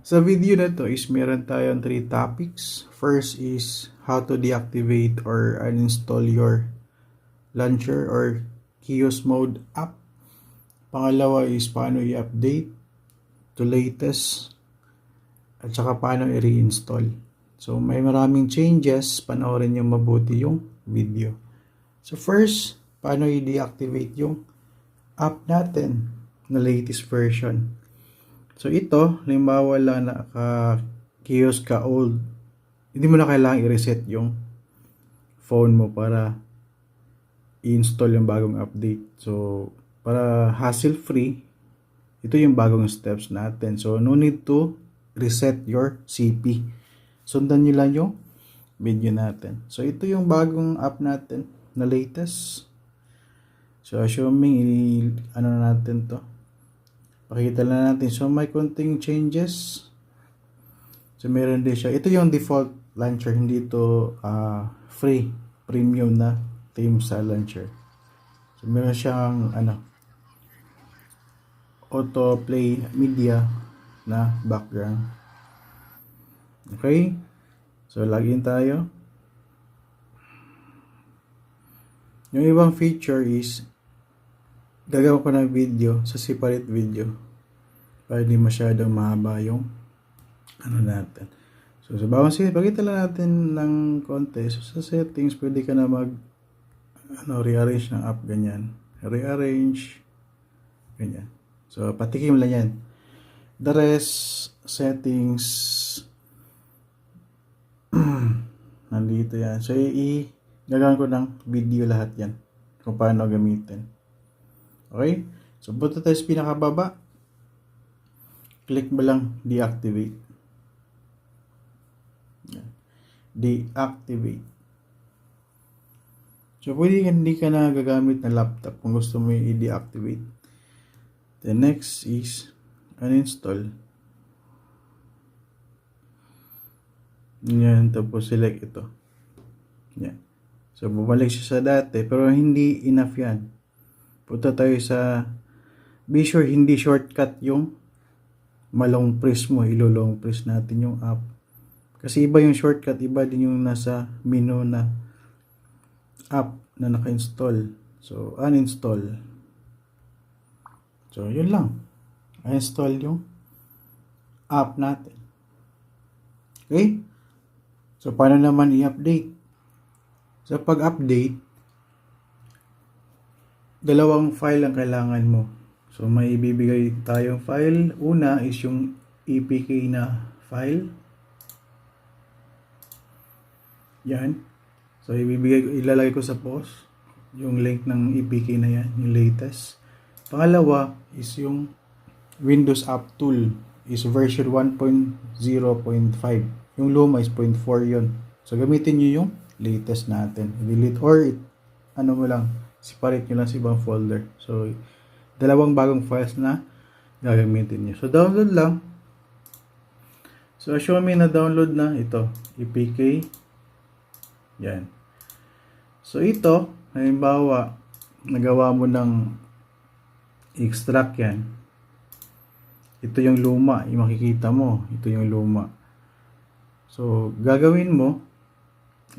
Sa video na to is meron tayong 3 topics. First is how to deactivate or uninstall your launcher or kiosk mode app. Pangalawa is paano i-update to latest at saka paano i-reinstall. So may maraming changes, panoorin niyo mabuti yung video. So first, paano i-deactivate yung app natin na latest version. So ito, halimbawa lang naka-kiosk ka old, hindi mo na kailangang i-reset yung phone mo para i-install yung bagong update. So para hassle-free, ito yung bagong steps natin. So no need to reset your CP. Sundan nyo lang yung video natin. So ito yung bagong app natin na latest. So assuming ano na natin to, pakita lang natin. So may konting changes. So meron din siya. Ito yung default launcher, hindi ito free, premium na theme sa launcher. So meron siyang auto play media na background. Okay? So login tayo. Yung ibang feature is gagawin ko ng video sa separate video para hindi masyadong mahaba yung natin. So sa bawang setting, pakita lang natin ng konti. So sa settings, pwede ka na mag rearrange ng app, ganyan. Rearrange, ganyan. So patikim lang yan. The rest, settings, nandito yan. So gagawin ko ng video lahat yan kung paano gamitin. Okay? So punta tayo sa pinakababa. Click mo lang deactivate. Deactivate. So pwede hindi ka na gagamit ng laptop kung gusto mo i-deactivate. The next is uninstall. Yan, tapos select ito. Yan. So bumalik siya sa dati pero hindi enough yan. Punta tayo sa, be sure hindi shortcut yung malong press mo, ilo-long press natin yung app. Kasi iba yung shortcut, iba din yung nasa menu na app na naka-install. So uninstall. So yun lang. Uninstall yung app natin. Okay? So paano naman i-update? Sa pag-update, dalawang file ang kailangan mo. So may ibibigay tayong file. Una is yung APK na file. Yan. So ilalagay ko sa post yung link ng APK na yan, yung latest. Pangalawa is yung Windows App Tool is version 1.0.5. Yung luma is 0.4 yun. So gamitin nyo yung latest natin. Delete or mo lang, separate nyo lang sa ibang folder. So dalawang bagong files na gagamitin nyo. So download lang. So assuming na download na ito, APK. Yan. So ito, halimbawa, nagawa mo ng extract yan. Ito yung luma, yung makikita mo. Ito yung luma. So gagawin mo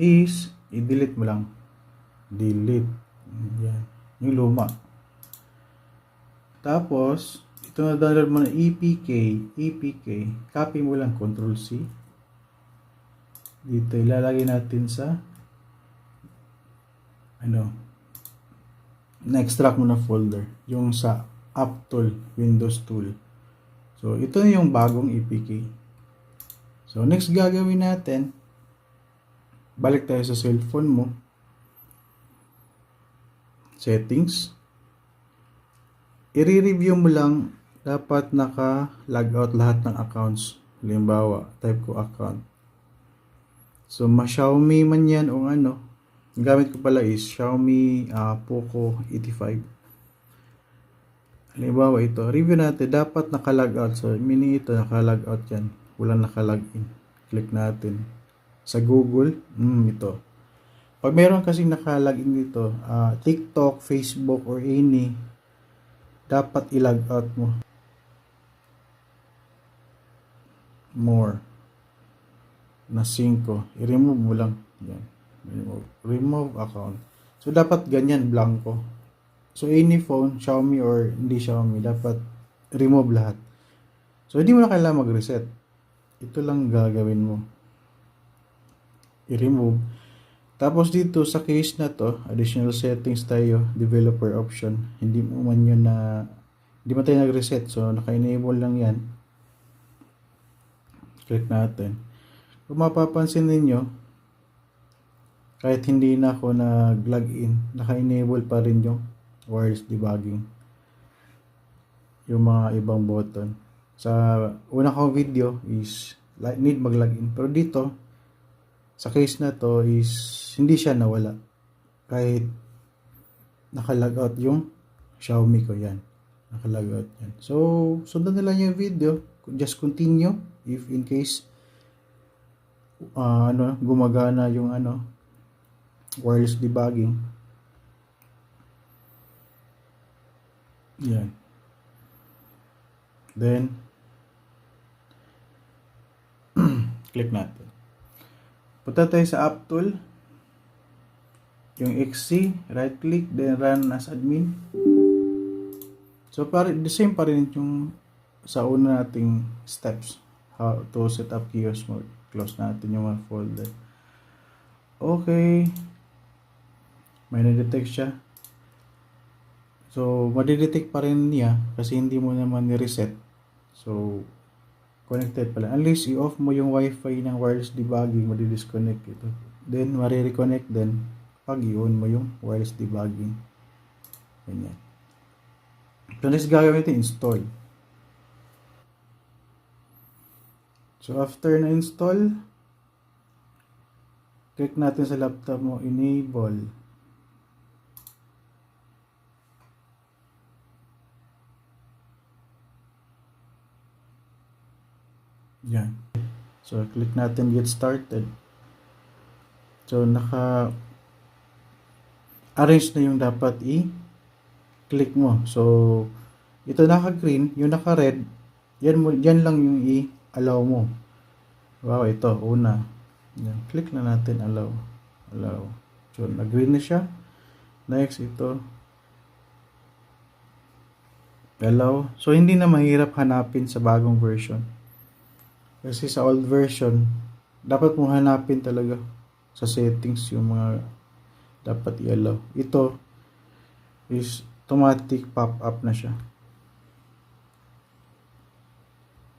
is i-delete mo lang. Delete. Yan. Yung luma. Tapos, ito na download mo na APK, copy mo lang, Ctrl-C. Dito, ilalagay natin sa na-extract mo na folder. Yung sa App Tool, Windows Tool. So, ito na yung bagong APK. So, next gagawin natin, balik tayo sa cellphone mo. Settings. I-review mo lang, dapat naka-logout lahat ng accounts. Halimbawa, type ko account. So, Xiaomi man yan o gamit ko pala is Xiaomi Poco 85. Halimbawa ito, review natin, dapat naka-logout. So, meaning ito, naka-logout yan. Walang naka-login. Click natin. Sa Google, ito. Pag meron kasing naka-login dito, TikTok, Facebook, or any, dapat i-log out mo. more na 5. I-remove mo lang. Yan. Remove account. So, dapat ganyan, blanco. So, any phone, Xiaomi or hindi Xiaomi, dapat remove lahat. So, hindi mo na kailangan mag-reset. Ito lang gagawin mo. I-remove. Tapos dito sa case na to, additional settings tayo, developer option. Hindi mo man yun na, hindi mo tayo nag-reset. So, naka-enable lang yan. Click natin. Kung mapapansin ninyo, kahit hindi na ako nag-login, naka-enable pa rin yung wireless debugging. Yung mga ibang button. Sa una kong video is need mag-login. Pero dito, sa case na to is hindi siya nawala. Kahit naka-logout yung Xiaomi ko yan. Naka-logout yan. So, sundan na lang yung video. Just continue if in case gumagana yung wireless debugging. Yan. Then click natin. Punta tayo sa app tool. Yung XC, right click, then run as admin. So the same pa rin yung sa una nating steps. How to set up kiosk mode. Close natin yung mga folder. Okay. May na-detect siya. So, madidetect pa rin niya kasi hindi mo naman ni-reset. So, connected pala. Unless i-off mo yung wifi ng wireless debugging, madi-disconnect ito. Then, mari-reconnect din pag i-on mo yung wireless debugging. Ganyan. So, next gagawin natin, install. So, after na-install, click natin sa laptop mo, enable. Yan. So, click natin get started. So, naka-arrange na yung dapat i-click mo. So, ito naka-green, yung naka-red, yan lang yung i-allow mo. Wow, ito, una. Yan. Click na natin, allow. Allow. So, nag-green na siya. Next, ito. Allow. So, hindi na mahirap hanapin sa bagong version. Kasi sa old version, dapat mo hanapin talaga sa settings yung mga dapat i-allow. Ito is automatic pop-up na siya.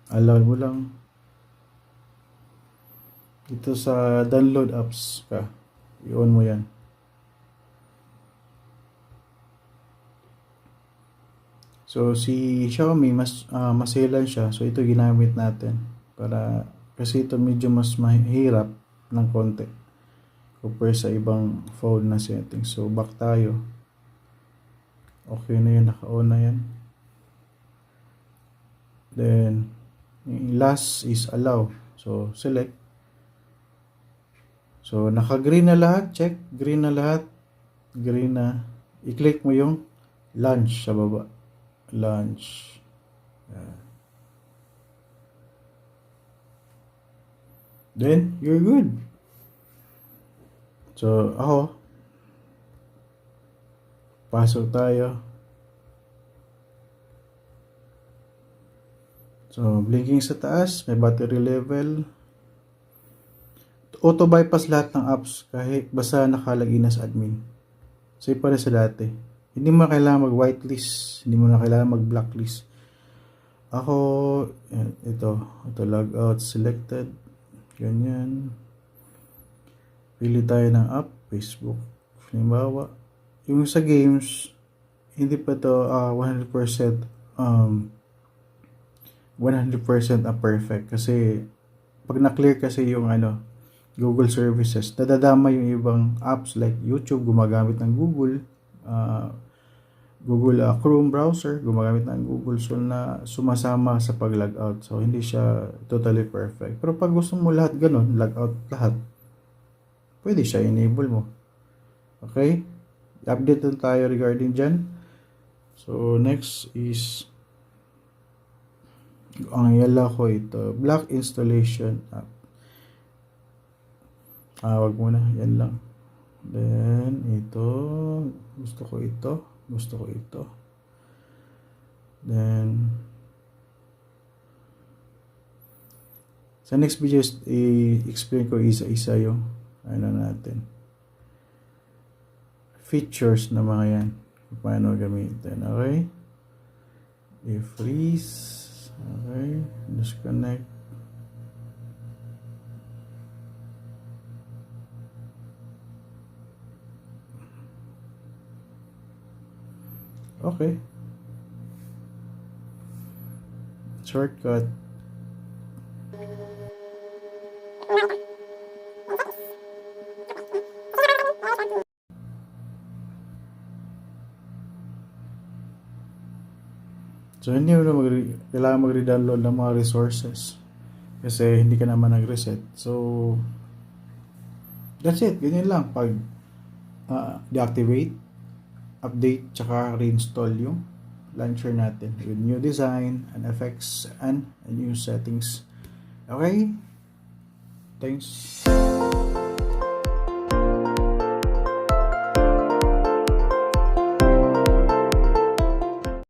Allow mo lang. Ito sa download apps ka. I-on mo yan. So, si Xiaomi, maselan siya. So, ito ginamit natin. Kasi ito medyo mas mahirap ng konti compare sa ibang phone na settings. So, back tayo. Okay na yun. Naka-on na yan. Then, last is allow. So, select. So, naka-green na lahat. Check. Green na lahat. Green na. I-click mo yung launch sa baba. Launch. Yan. Then, you're good. So, ako. Pasok tayo. So, blinking sa taas. May battery level. Auto bypass lahat ng apps kahit basta nakalagay na sa admin. Same pa rin sa dati. Hindi mo na kailangan mag-whitelist. Hindi mo na kailangan mag-blacklist. Ako, ito logout selected. Ganyan. Pili tayo ng app, Facebook. Halimbawa, yung sa games, hindi pa to 100% 100% perfect kasi pag na-clear kasi yung Google services, nadadama yung ibang apps like YouTube, gumagamit ng Google Chrome browser, gumagamit ng Google, so na sumasama sa pag-logout. So, hindi siya totally perfect. Pero pag gusto mo lahat ganun, logout lahat, pwede siya, enable mo. Okay? Update na tayo regarding dyan. So, next is Ang yala ko ito, Black Installation App. Wag muna, yan lang. Then, ito, gusto ko ito. Then, sa next video, i-explain ko isa-isa yung natin. Features na mga yan. Paano gamitin. Okay? I-freeze. Okay. Disconnect. Okay. Shortcut. So, hindi mo na kailangan mag-redownload ng mga resources kasi hindi ka naman nag-reset. So, that's it. Ganyan lang. Pag deactivate, update, tsaka reinstall yung launcher natin with new design and effects and new settings. Okay? Thanks.